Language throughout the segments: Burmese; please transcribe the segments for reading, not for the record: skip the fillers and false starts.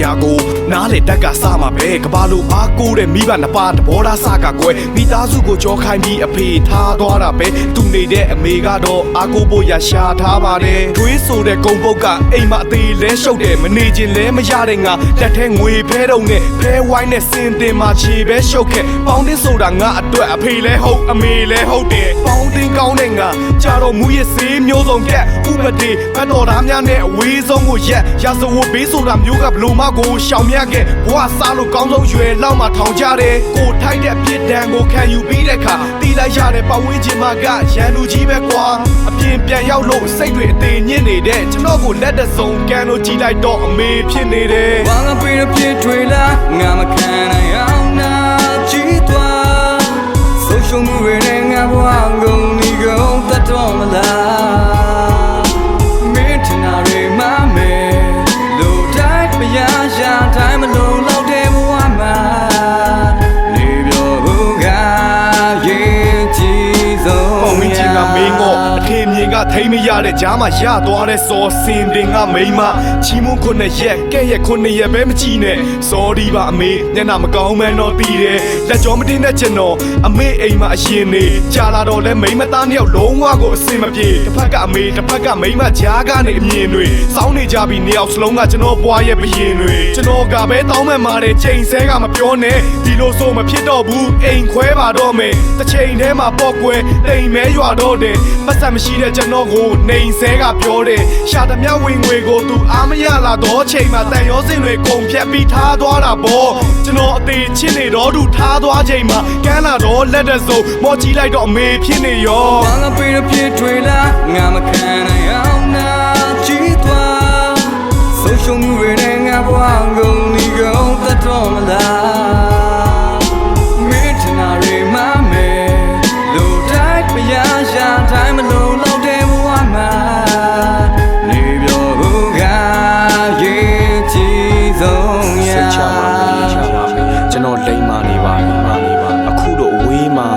ရာကိုနားလေတက်ကစားမှာပဲကဘာလို့အားကိုးတဲ့မိဘနှစ်ပါးတဘောသားစကကွယ်မိသားစုကိုကြောခိုင်းပြီးအဖေထားသွားတာပဲသူနေတဲ့အမေကတော့အားကိုးဖို့ရရှာထားပါတယ်တွေးဆိုတဲ့ကုံပုတ်ကအိမ်မှာအသေးလဲရှုပ်တယ်မနေခြင်းလဲမရတဲ့ငါလက်ထဲငွေဖဲတော့နဲ့ဖဲဝိုင်းနဲ့စင်တင်မှာခြေပဲရှုပ်ခဲ့ပေါင်းတင်းဆိုတာငါအတွက်အဖေလဲဟုတ်အမေလဲဟုတ်တယ်ပေါင်းတင်းကောင်းတဲ့ငါကြတော့မူရဲ့စေးမျိုးစုံပြက်ဥပဒေဖတ်တော်သားများနဲ့အဝေးဆုံးကိုရက်ရာဇဝတ်ဘေးဆိုတာမျိုးကဘလို့မကိုရှောင်မြတ်ခဲ့ဘဝစားလို့ကောင်းဆုံးရွယ်လောက်မှထောင်ကြတယ်ကိုထိုက်တဲ့ပြစ်ဒဏ်ကိုခံယူပြီးတဲ့အခါတီးလိုက်ရတဲ့ပတ်ဝန်းကျင်မှာကရန်လူကြီးပဲကွာအပြင်ပြန်ရောက်လို့စိတ်တွေအသေးညစ်နေတဲ့ကျွန်တော်ကိုလက်တစုံကန်လို့ကြည့်လိုက်တော့အမေဖြစ်နေတယ်ဘာငါပြေးပြစ်ထွေလားငါမခံနိုင်အောင်နာကြည့်သွားဆုံးရှုံးမှုတွေနဲ့ငါဘဝကုန်ဒီကုန်တတ်တော့မလားမင်းထနာတွေမမဲလို့တိုင်းမရရှာတိုင်းမလုံးလောက်တဲ့ဘဝမှာနေပြောဘူးကရင်ကြည့်ဆုံးပေါင်းမင်းချင်းကမင်းကိုအထင်မြင်ကထိမရတဲ့ကြားမှာရသွားတဲ့စော်စင်တင်ကမိမချီမွန်းခုနှစ်ရက်ကဲ့ရဲ့ခုနှစ်ရက်ပဲမကြည့်နဲ့စော်ဒီပါအမေညနာမကောင်းမှန်းတော့ပြီးတယ်လက်ကြောမတင်တဲ့ကျွန်တော်အမေအိမ်မှာအရင်နေကြာလာတော့လဲမိမသားနှစ်ယောက်လုံးဝကိုအစင်မပြေတစ်ဖက်ကအမေတစ်ဖက်ကမိမကြားကနေအမြင်တွေစောင်းနေကြပြီးနှစ်ယောက်စလုံးကကျွန်တော်ပွားရဲ့ဘရင်တွေကျွန်တော်ကပဲတောင်းမှန်မာတဲ့ချိန်ဆဲကမပြောနဲ့ဒီလိုဆိုမဖြစ်တော့ဘူးအိမ်ခွဲပါတော့မယ်တစ်ချိန်တည်းမှာပေါ့ကွယ်တိမ်မဲရွာတော့တယ်ပတ်စံမရှိတဲ့ကျွန်တော်ကိုနေဆဲကပြောတယ်ရှာသမျှဝင်ငွေကိုသူအားမရလာတော့ချိန်မှာတန်ရောစင်တွေကုန်ဖြတ်ပြီးထားသွားတာပေါ့ကျွန်တော်အသေးချင်းနေတော့သူထားသွားချိန်မှာကမ်းလာတော့လက်တစုံမော်ကြည့်လိုက်တော့အမေဖြစ်နေရောဘာငါပြေးပြစ်ထွေလားငါမခံနိုင်အောင်နာကြည့်သွားဆုံးရှုံးမှုတွေနဲ့ငါဘဝကုန်ဒီကုန်တတ်တော့မလားမင်းထနာတွေမမဲလို့တိုင်းမရရှာတိုင်းမလုံးလောက်တဲ့ဘဝမှာနေပြောဘူးကရင်ကြည့်ဆုံးရစိတ်ချပါမယ်ကျွန်တော်လိမ့်မာနေပါအခုတော့အဝေးမှာ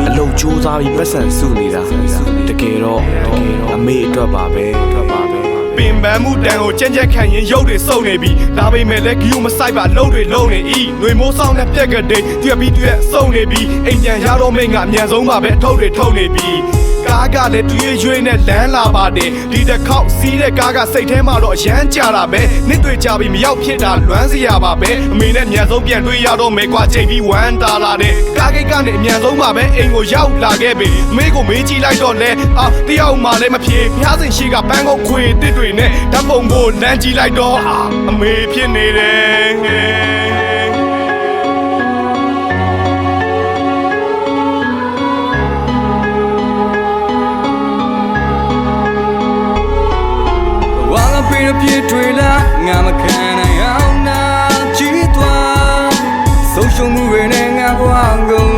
အလုပ်ကြိုးစားပြီးပတ်စံစုနေတာတကယ်တော့အမေအတွက်ပါပဲပင်ပန်းမှုတန်ကိုကြက်ကြက်ခံရင်ရုပ်တွေစုံနေပြီဒါပေမဲ့လည်းဂီယိုမဆိုင်ပါလှုပ်တွေလုံးနေဤຫນွေမိုးဆောင်တဲ့ပြက်ကတဲ့တွေ့ပြီးတွေ့စုံနေပြီအိမ်ပြန်ရတော့မိတ်ကအမြန်ဆုံးပါပဲထုတ်တွေထုတ်နေပြီကားကလည်းတွေ့ရွေးနဲ့လမ်းလာပါတယ်ဒီတစ်ခေါက်စီးတဲ့ကားကစိတ်ထဲမှာတော့အရမ်းကြတာပဲနှစ်တွေကြာပြီးမရောက်ဖြစ်တာလွမ်းစရာပါပဲအမေနဲ့အမြန်ဆုံးပြန်တွေ့ရတော့မယ်ကွာချိန်ပြီးဝမ်းတာလာတဲ့ကားကိတ်ကနေအမြန်ဆုံးပါပဲအိမ်ကိုရောက်လာခဲ့ပြီအမေကိုမေးကြည့်လိုက်တော့လဲတယောက်မှလည်းမဖြေဖျားစင်ရှိကပန်းကုတ်ခွေတစ်တွေနဲ့ဓာတ်ပုံကိုလမ်းကြည့်လိုက်တော့အမေဖြစ်နေတယ်ပြေးထွေလားငါမခံနိုင်အောင်နာကြည့်သွားဆုံးရှုံးမှုတွေနဲ့ငါဘဝကုန်